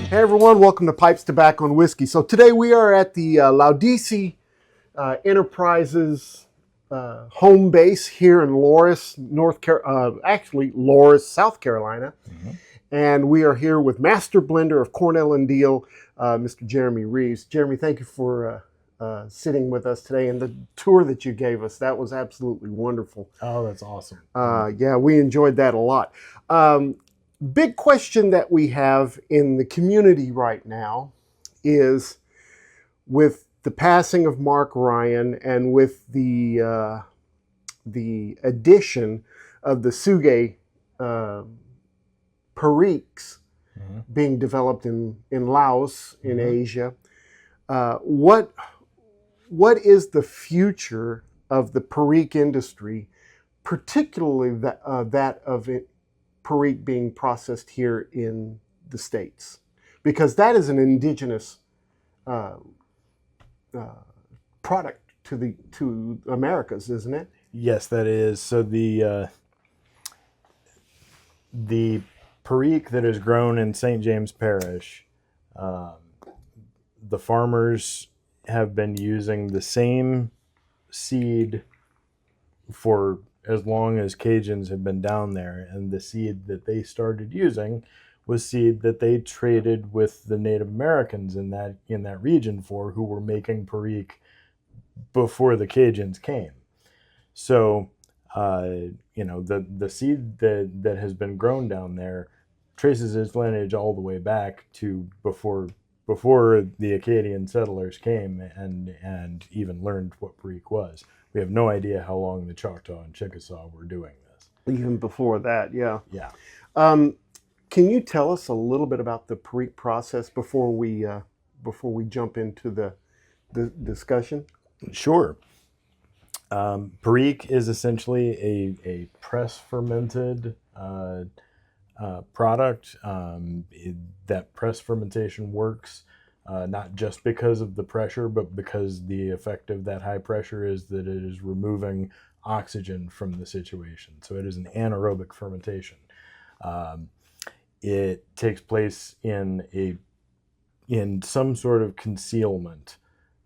Hey everyone, welcome to Pipes, Tobacco, and Whiskey. So today we are at the Laudisi Enterprises home base here in Loris, Loris, South Carolina. Mm-hmm. And we are here with Master Blender of Cornell and Deal, Mr. Jeremy Reeves. Jeremy, thank you for sitting with us today and the tour that you gave us. That was absolutely wonderful. Oh, that's awesome. Yeah, we enjoyed that a lot. Big question that we have in the community right now is, with the passing of Mark Ryan and with the addition of the Suge Periques being developed in Laos, in Asia, what is the future of the Perique industry, particularly that of it, Perique being processed here in the States? Because that is an indigenous product to Americas, isn't it? Yes, that is. So the Perique that is grown in St. James Parish, the farmers have been using the same seed for as long as Cajuns have been down there, and the seed that they started using was seed that they traded with the Native Americans in that region for, who were making Perique before the Cajuns came. So, the seed that has been grown down there traces its lineage all the way back to before the Acadian settlers came and even learned what Perique was. We have no idea how long the Choctaw and Chickasaw were doing this. Even before that, yeah. Yeah. Can you tell us a little bit about the Perique process before we jump into the discussion? Sure. Perique is essentially a press fermented product. That press fermentation works not just because of the pressure, but because the effect of that high pressure is that it is removing oxygen from the situation. So it is an anaerobic fermentation. It takes place in some sort of concealment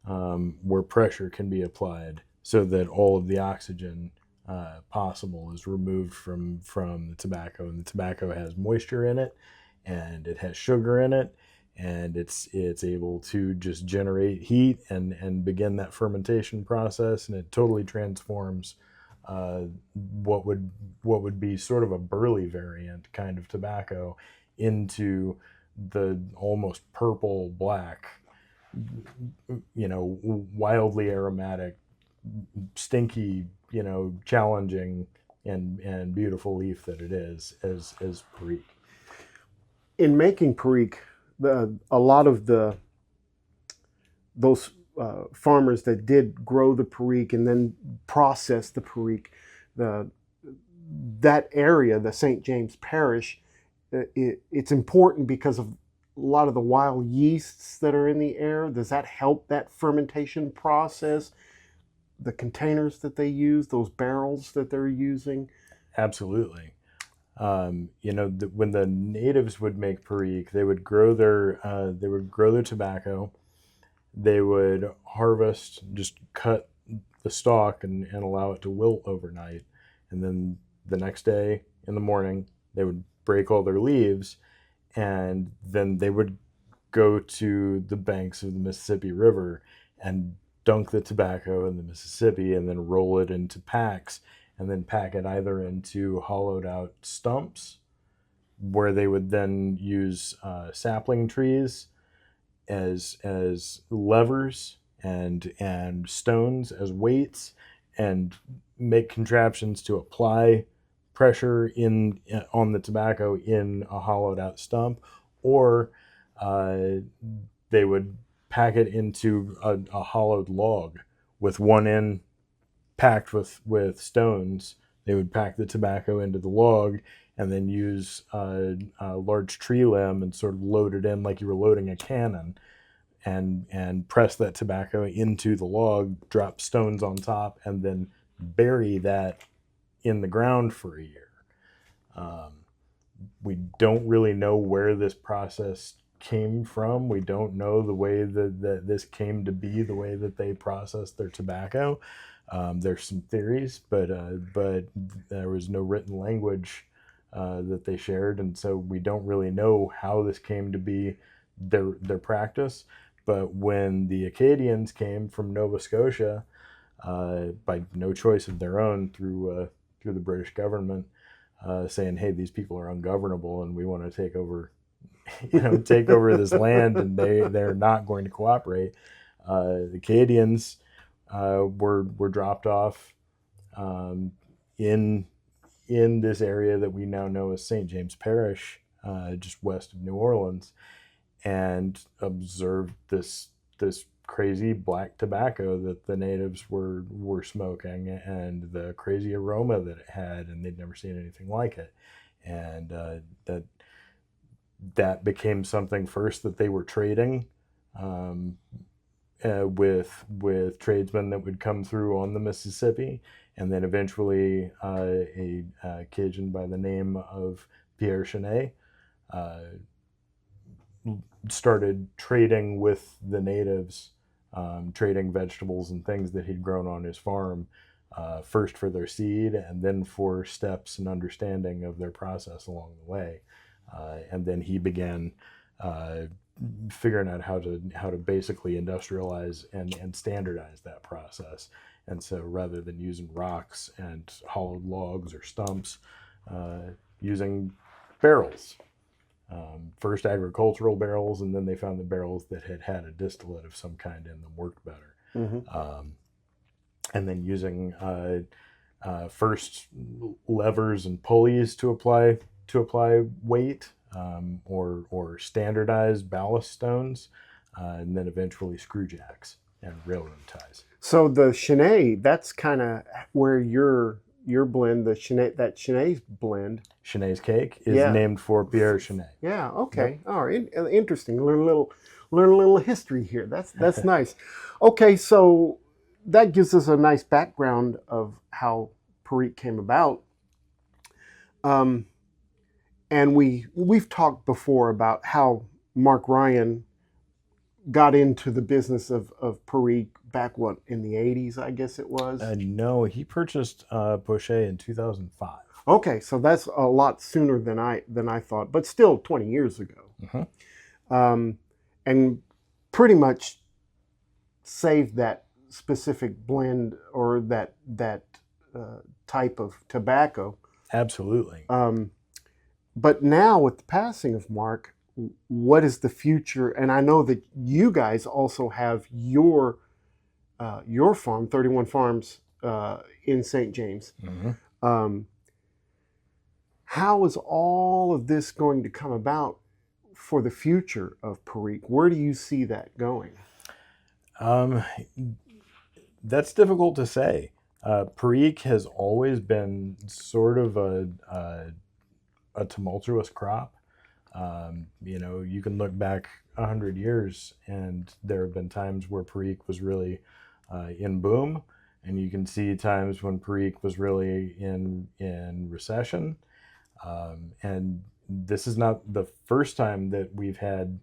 where pressure can be applied, so that all of the oxygen possible is removed from the tobacco. And the tobacco has moisture in it, and it has sugar in it, and it's able to just generate heat and begin that fermentation process, and it totally transforms what would be sort of a burley variant kind of tobacco into the almost purple black, wildly aromatic, stinky, challenging and beautiful leaf that it is as Perique. In making Perique, a lot of those farmers that did grow the Perique and then process the Perique, that area, the St. James Parish, it's important because of a lot of the wild yeasts that are in the air. Does that help that fermentation process? The containers that they use, those barrels that they're using? Absolutely. When the natives would make Perique, they would grow their tobacco. They would harvest, just cut the stalk and allow it to wilt overnight, and then the next day in the morning they would break all their leaves, and then they would go to the banks of the Mississippi River and dunk the tobacco in the Mississippi, and then roll it into packs, and then pack it either into hollowed out stumps, where they would then use sapling trees as levers and stones as weights, and make contraptions to apply pressure on the tobacco in a hollowed out stump, or they would pack it into a hollowed log with one end packed with stones. They would pack the tobacco into the log and then use a large tree limb and sort of load it in like you were loading a cannon, and press that tobacco into the log, drop stones on top, and then bury that in the ground for a year. We don't really know where this process came from. We don't know the way that this came to be the way that they processed their tobacco. There's some theories, but there was no written language that they shared, and so we don't really know how this came to be their practice. But when the Acadians came from Nova Scotia, by no choice of their own, through the British government, saying, "Hey, these people are ungovernable, and we want to take over, take over this land," and they're not going to cooperate. The Acadians were dropped off in this area that we now know as St. James Parish, just west of New Orleans, and observed this crazy black tobacco that the natives were smoking, and the crazy aroma that it had, and they'd never seen anything like it, and that became something first that they were trading with tradesmen that would come through on the Mississippi, and then eventually a Cajun by the name of Pierre Chenet started trading with the natives, trading vegetables and things that he'd grown on his farm, first for their seed and then for steps and understanding of their process along the way. And then he began figuring out how to basically industrialize and standardize that process. And so rather than using rocks and hollowed logs or stumps, using barrels. First agricultural barrels, and then they found the barrels that had a distillate of some kind in them worked better. Mm-hmm. And then using first levers and pulleys to apply weight, or standardized ballast stones, and then eventually screw jacks and railroad ties. So the Chenet, that's kind of where your blend, the Chenet, that Chenet's blend. Chenet's cake is named for Pierre Chenet. Yeah. Okay. Yep. All right. Interesting. Learn a little history here. That's nice. Okay. So that gives us a nice background of how Perique came about. And we've talked before about how Mark Ryan got into the business of Perique back, in the 80s, I guess it was? No, he purchased Pochet in 2005. Okay, so that's a lot sooner than I thought, but still 20 years ago. Mm-hmm. And pretty much saved that specific blend or that type of tobacco. Absolutely. But now with the passing of Mark, what is the future? And I know that you guys also have your farm, 31 Farms, in St. James. Mm-hmm. How is all of this going to come about for the future of Perique? Where do you see that going? That's difficult to say. Perique has always been sort of a tumultuous crop. You can look back 100 years, and there have been times where Perique was really in boom, and you can see times when Perique was really in recession. And this is not the first time that we've had,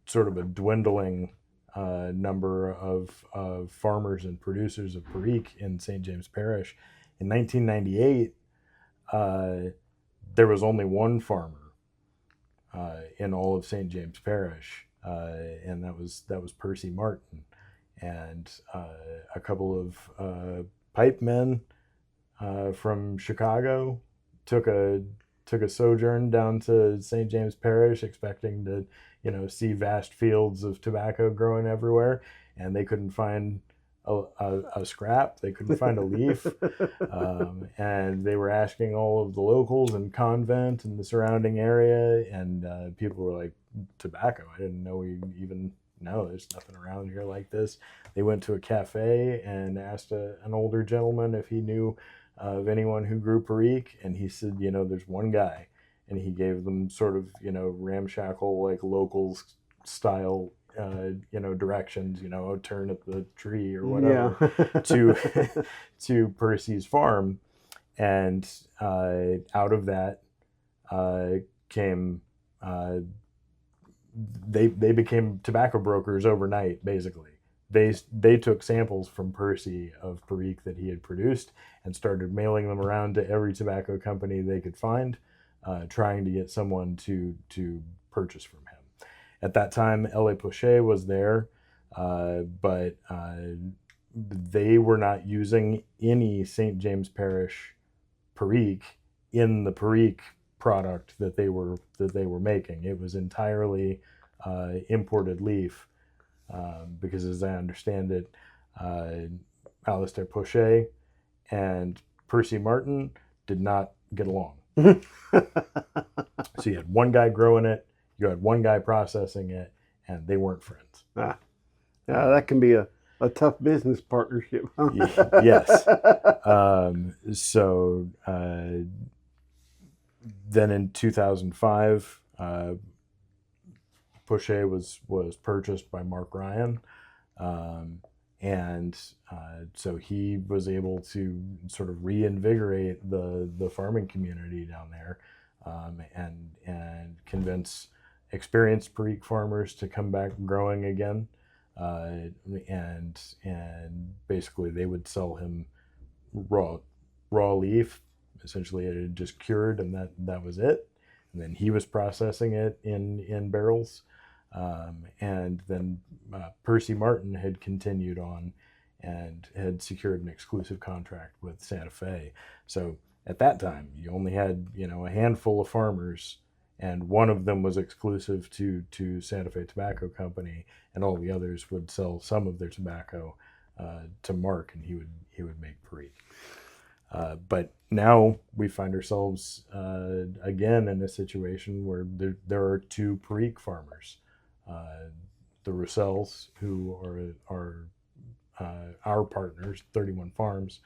sort of a dwindling number of farmers and producers of Perique in St. James Parish. In 1998, there was only one farmer in all of St. James Parish, and that was Percy Martin, and a couple of pipe men from Chicago took a sojourn down to St. James Parish, expecting to see vast fields of tobacco growing everywhere, and they couldn't find a scrap. They couldn't find a leaf, and they were asking all of the locals in Convent and the surrounding area, and people were like, "Tobacco? I didn't know we even know. There's nothing around here like this." They went to a cafe and asked an older gentleman if he knew of anyone who grew Perique, and he said, "There's one guy," and he gave them sort of ramshackle, like locals style directions, turn at the tree or whatever, yeah. to Percy's farm. And out of that became they became tobacco brokers overnight. Basically, they took samples from Percy of Perique that he had produced and started mailing them around to every tobacco company they could find, trying to get someone to purchase from him. At that time, L.A. Pochet was there, but they were not using any St. James Parish Perique in the Perique product that they were making. It was entirely imported leaf, because, as I understand it, Alistair Pochet and Percy Martin did not get along. So you had one guy growing it, you had one guy processing it, and they weren't friends. That can be a tough business partnership. Yes. So then in 2005, Pochet was purchased by Mark Ryan, and so he was able to sort of reinvigorate the farming community down there, and convince experienced Perique farmers to come back growing again, and basically they would sell him raw leaf. Essentially, it had just cured, and that was it. And then he was processing it in barrels, and then Percy Martin had continued on and had secured an exclusive contract with Santa Fe. So at that time, you only had a handful of farmers, and one of them was exclusive to Santa Fe Tobacco Company, and all the others would sell some of their tobacco to Mark, and he would make Perique. But now we find ourselves again in a situation where there are two Perique farmers, the Russells, who are our partners, 31 Farms,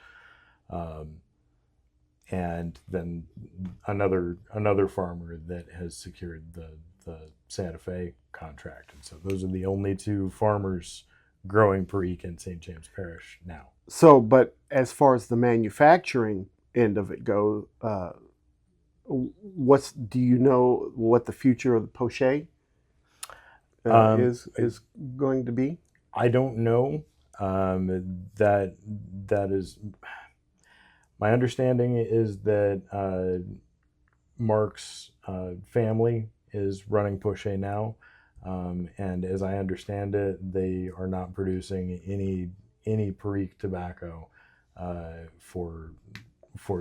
and then another farmer that has secured the Santa Fe contract. And so those are the only two farmers growing Perique in St. James Parish now. So, but as far as the manufacturing end of it goes, do you know what the future of the Pochet is going to be? I don't know. That is my understanding is that Mark's family is running Pochet now, and as I understand it, they are not producing any Perique tobacco for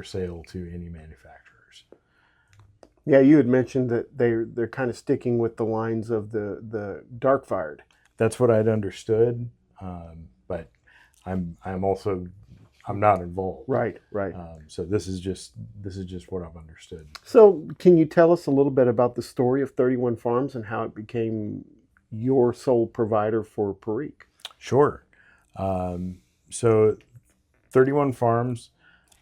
sale to any manufacturers. Yeah, you had mentioned that they're kind of sticking with the lines of the dark fired. That's what I'd understood, but I'm not involved. Right. So this is just what I've understood. So can you tell us a little bit about the story of 31 Farms and how it became your sole provider for Perique? Sure. So 31 Farms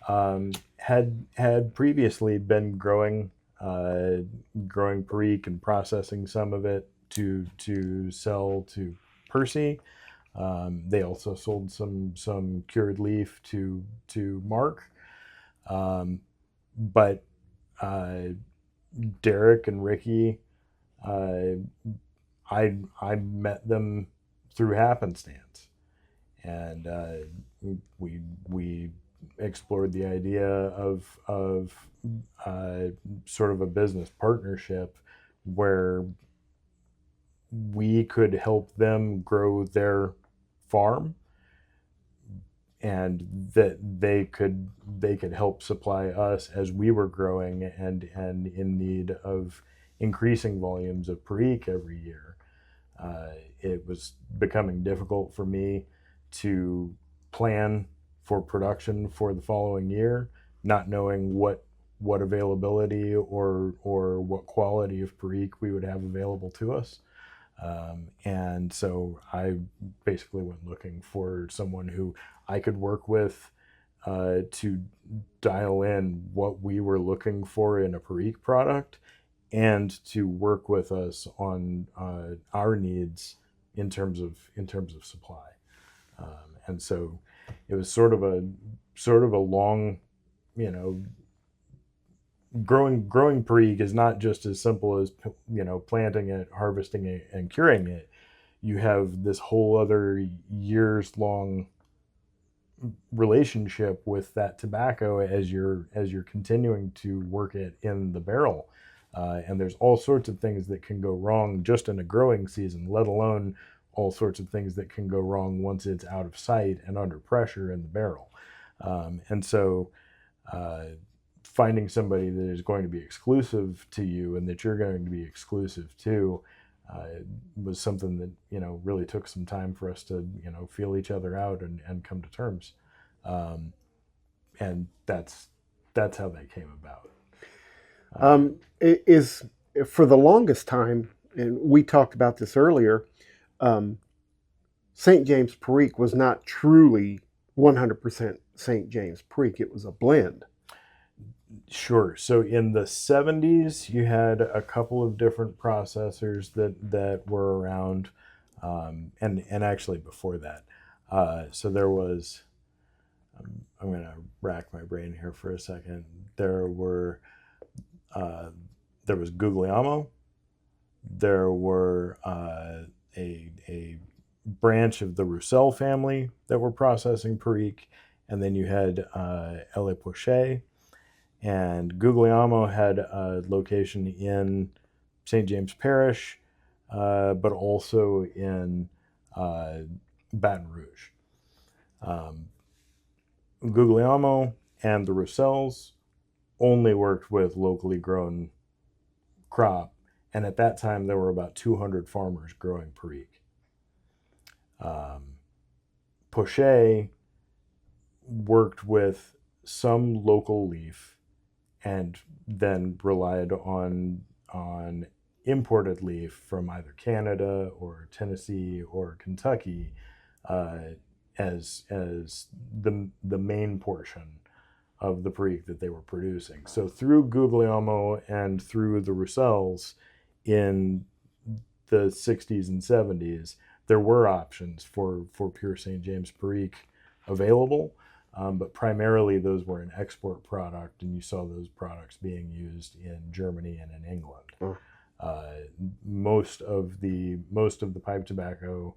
had previously been growing Perique and processing some of it to sell to Percy. They also sold some cured leaf to Mark, but Derek and Ricky, I met them through happenstance, and we explored the idea of sort of a business partnership where we could help them grow their farm, and that they could help supply us as we were growing and in need of increasing volumes of Perique every year. It was becoming difficult for me to plan for production for the following year, not knowing what availability or what quality of Perique we would have available to us. And so I basically went looking for someone who I could work with to dial in what we were looking for in a Perique product, and to work with us on our needs in terms of supply. And so it was sort of a long, growing Perique is not just as simple as planting it, harvesting it, and curing it. You have this whole other years long relationship with that tobacco as you're continuing to work it in the barrel. And there's all sorts of things that can go wrong just in a growing season, let alone all sorts of things that can go wrong once it's out of sight and under pressure in the barrel. And so uh, finding somebody that is going to be exclusive to you and that you're going to be exclusive to was something that really took some time for us to feel each other out and come to terms, and that's how that came about. It is for the longest time, and we talked about this earlier. St. James Perique was not truly 100% St. James Perique. It was a blend. Sure. So in the 70s, you had a couple of different processors that were around, and actually before that. So there was, I'm going to rack my brain here for a second. There was Guglielmo. There were a branch of the Roussel family that were processing Perique, and then you had Le Pochet. And Guglielmo had a location in St. James Parish, but also in Baton Rouge. Guglielmo and the Roussels only worked with locally grown crop, and at that time there were about 200 farmers growing Perique. Pochet worked with some local leaf and then relied on imported leaf from either Canada or Tennessee or Kentucky as the main portion of the Perique that they were producing. So through Guglielmo and through the Roussels in the 60s and 70s, there were options for pure St. James Perique available. But primarily those were an export product, and you saw those products being used in Germany and in England. Most of the pipe tobacco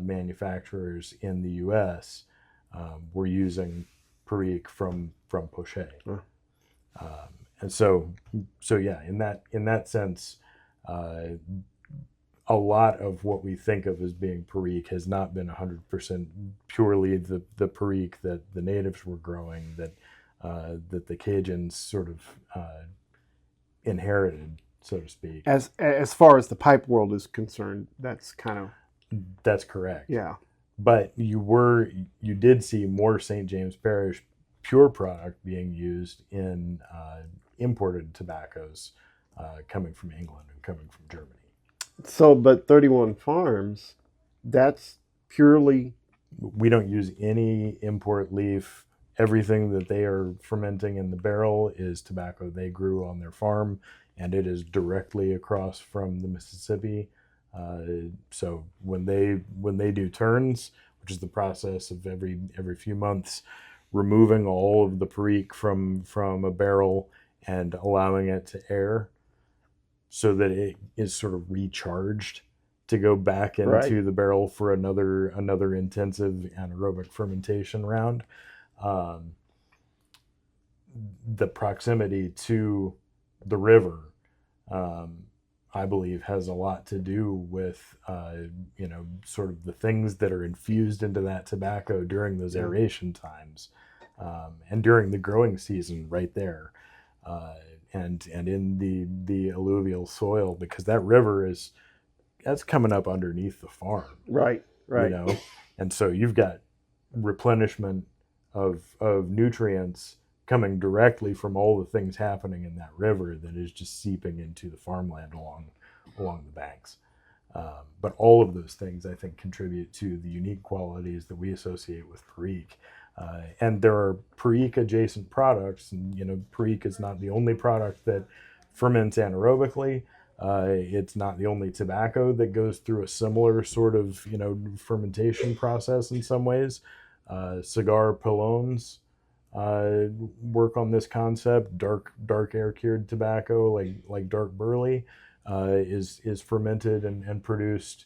manufacturers in the U.S. Were using Perique from Pochet, and so yeah, in that sense, a lot of what we think of as being Perique has not been 100% purely the Perique that the natives were growing, that the Cajuns sort of inherited, so to speak. As far as the pipe world is concerned, that's correct. Yeah. But you did see more St. James Parish pure product being used in imported tobaccos coming from England and coming from Germany. So, but 31 Farms, that's purely... We don't use any import leaf. Everything that they are fermenting in the barrel is tobacco they grew on their farm, and it is directly across from the Mississippi. So when they do turns, which is the process of every few months, removing all of the Perique from a barrel and allowing it to air, so that it is sort of recharged to go back into the barrel for another intensive anaerobic fermentation round. The proximity to the river, I believe, has a lot to do with sort of the things that are infused into that tobacco during those aeration times, and during the growing season right there. And in the alluvial soil, because that river that's coming up underneath the farm. Right. And so you've got replenishment of nutrients coming directly from all the things happening in that river that is just seeping into the farmland along the banks. But all of those things, I think, contribute to the unique qualities that we associate with Perique. And there are Perique adjacent products, and Perique is not the only product that ferments anaerobically. It's not the only tobacco that goes through a similar sort of fermentation process in some ways. Cigar pilones work on this concept. Dark air cured tobacco, like dark burley, is fermented and produced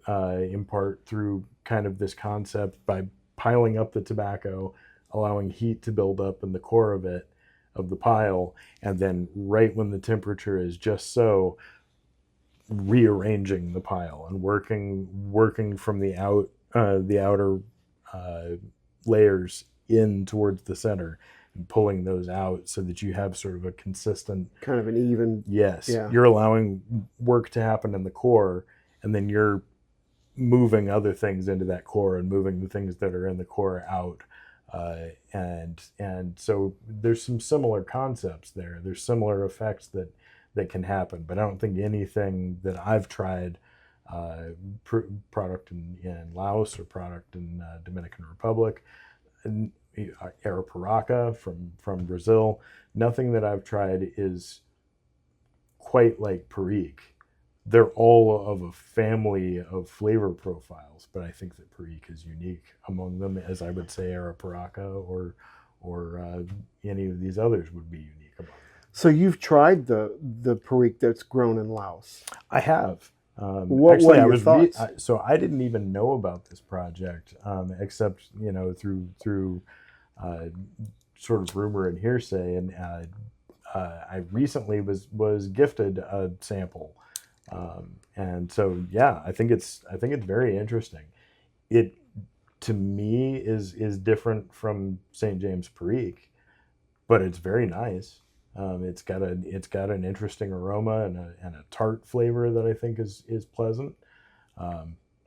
in part through kind of this concept by piling up the tobacco, allowing heat to build up in the core of the pile, and then right when the temperature is just so, rearranging the pile and working from the outer uh, layers in towards the center and pulling those out so that you have sort of a consistent, kind of an even. yes, Yeah. you're allowing work to happen in the core, and then you're moving other things into that core and moving the things that are in the core out. And so there's some similar concepts there. There's similar effects that can happen, but I don't think anything that I've tried, product in Laos or product in Dominican Republic, and Arapiraca from Brazil, nothing that I've tried is quite like Perique. They're all of a family of flavor profiles, but I think that Perique is unique among them, as I would say Arapiraca or any of these others would be unique among them. So you've tried the Perique that's grown in Laos. I have. What are your thoughts? So I didn't even know about this project, except through sort of rumor and hearsay, and I recently was gifted a sample, and so yeah, I think it's very interesting. It, to me, is different from St. James Perique, but it's very nice. It's got an interesting aroma and a tart flavor that I think is pleasant.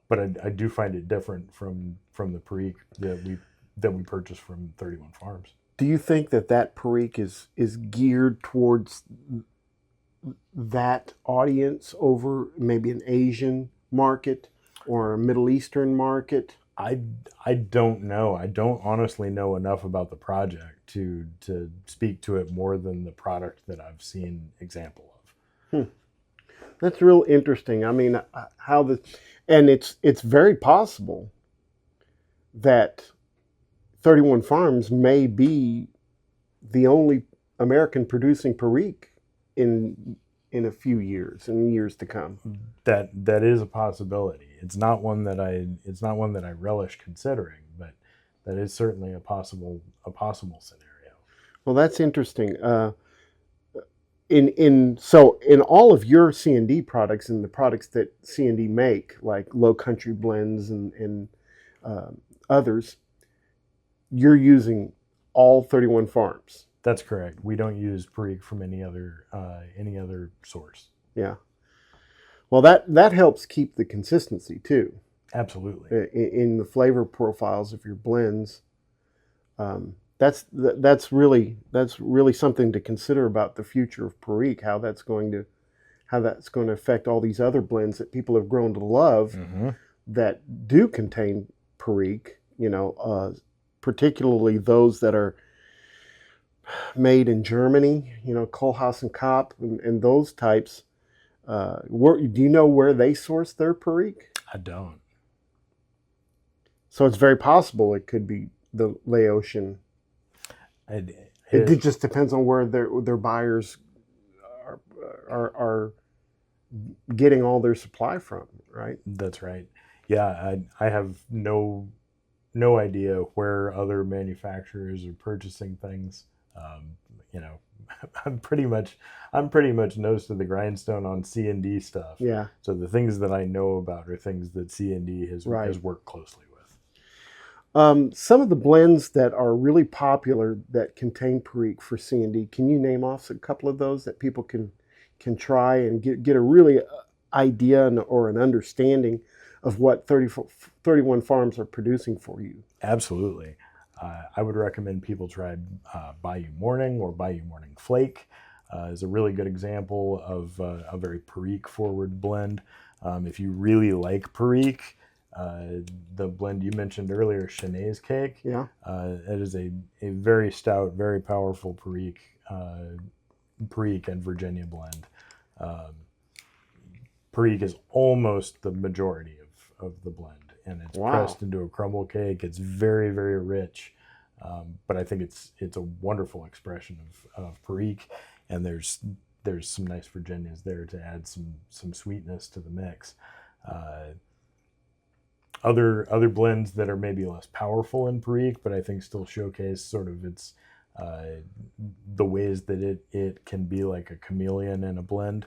But I do find it different from the Perique that we purchased from 31 Farms. Do you think that Perique is geared towards that audience over maybe an Asian market or a Middle Eastern market? I don't know. I don't honestly know enough about the project to speak to it more than the product that I've seen example of. That's real interesting. I mean, and it's very possible that 31 Farms may be the only American producing Perique in a few years, in years to come. That is a possibility. It's not one that I relish considering, but that is certainly a possible scenario. Well, that's interesting. In all of your C&D products and the products that C&D make, like Low Country blends and others, you're using all 31 Farms. That's correct. We don't use Perique from any other source. Yeah. Well, that helps keep the consistency too. Absolutely. In the flavor profiles of your blends. That's really something to consider about the future of Perique, how that's going to affect all these other blends that people have grown to love, Mm-hmm. that do contain Perique. Particularly those that are made in Germany. Kohlhaas and Kopp and those types. Do you know where they source their Perique? I don't. So it's very possible it could be the Laotian. It just depends on where their buyers are getting all their supply from, right? That's right. Yeah, I have no idea where other manufacturers are purchasing things. I'm pretty much nose to the grindstone on C&D stuff. Yeah. So the things that I know about are things that C&D has worked closely with. Some of the blends that are really popular that contain Perique for C&D, can you name off a couple of those that people can try and get a really idea or an understanding of what 31 Farms are producing for you? Absolutely. I would recommend people try Bayou Morning or Bayou Morning Flake. Is a really good example of a very Perique forward blend. If you really like Perique, the blend you mentioned earlier, Chenaise Cake, Yeah. it is a very stout, very powerful Perique and Virginia blend. Perique is almost the majority of the blend, and it's pressed into a crumble cake. It's very, very rich. But I think it's a wonderful expression of Perique, and there's some nice Virginias there to add some sweetness to the mix. Other blends that are maybe less powerful in Perique, but I think still showcase sort of its the ways that it can be like a chameleon in a blend.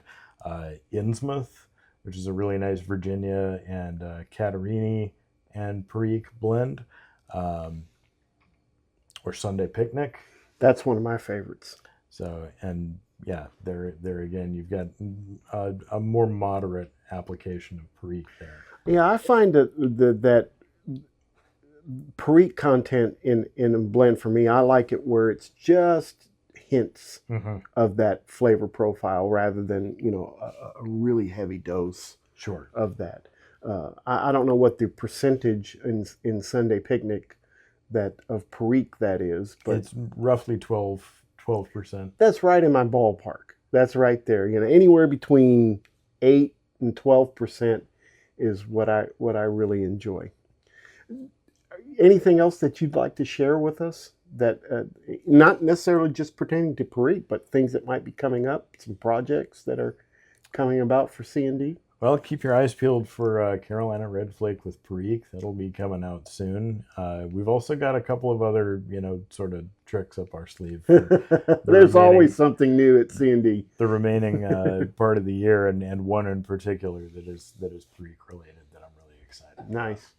Innsmouth, which is a really nice Virginia and Catarini and Perique blend, or Sunday Picnic. That's one of my favorites. So, and yeah, there again, you've got a more moderate application of Perique there. Yeah, I find that Perique content in a blend, for me, I like it where it's just hints of that flavor profile rather than, a really heavy dose of that. I don't know what the percentage in Sunday Picnic of Perique that is, but it's roughly 12%. That's right in my ballpark. That's right there. Anywhere between 8 and 12% is what I really enjoy. Anything else that you'd like to share with us that not necessarily just pertaining to Perique, but things that might be coming up, some projects that are coming about for C&D? Well, keep your eyes peeled for Carolina Red Flake with Perique. That'll be coming out soon. We've also got a couple of other, sort of tricks up our sleeve. There's always something new at C&D. The remaining part of the year, and one in particular that is Perique related that I'm really excited about. Nice.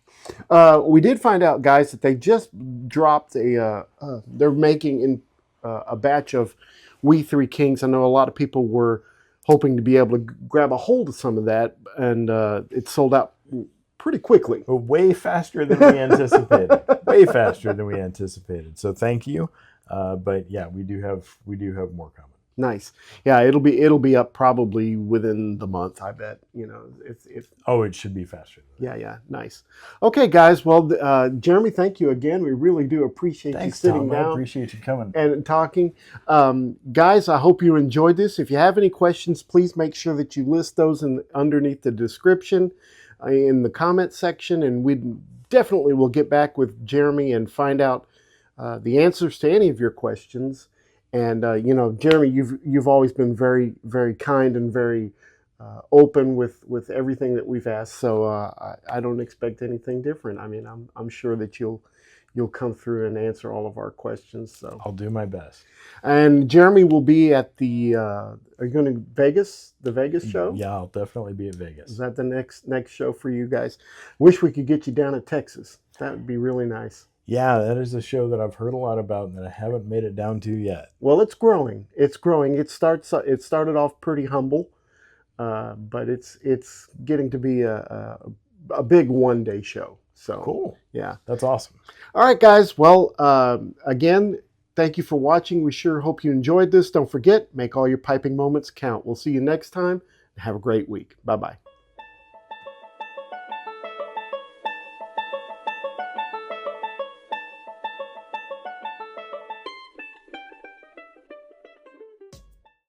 We did find out, guys, that they just dropped they're making a batch of We Three Kings. I know a lot of people were hoping to be able to grab a hold of some of that, and it sold out pretty quickly. Way faster than we anticipated. Way faster than we anticipated. So thank you. But yeah, we do have more coming. Nice. Yeah, it'll be up probably within the month, I bet. If it should be faster. Yeah, nice. Okay, guys. Well, Jeremy, thank you again. We really do appreciate you sitting down. I appreciate you coming and talking. Guys, I hope you enjoyed this. If you have any questions, please make sure that you list those underneath the description in the comment section, and we definitely will get back with Jeremy and find out the answers to any of your questions. And Jeremy, you've always been very, very kind and very open with everything that we've asked. So I don't expect anything different. I mean, I'm sure that you'll come through and answer all of our questions. So I'll do my best. And Jeremy will be at the. Are you going to Vegas? The Vegas show? Yeah, I'll definitely be at Vegas. Is that the next show for you guys? Wish we could get you down at Texas. That would be really nice. Yeah, that is a show that I've heard a lot about and that I haven't made it down to yet. Well, it's growing. It's growing. It started off pretty humble, but it's getting to be a big one-day show. So cool. Yeah, that's awesome. All right, guys. Well, again, thank you for watching. We sure hope you enjoyed this. Don't forget, make all your piping moments count. We'll see you next time. Have a great week. Bye-bye.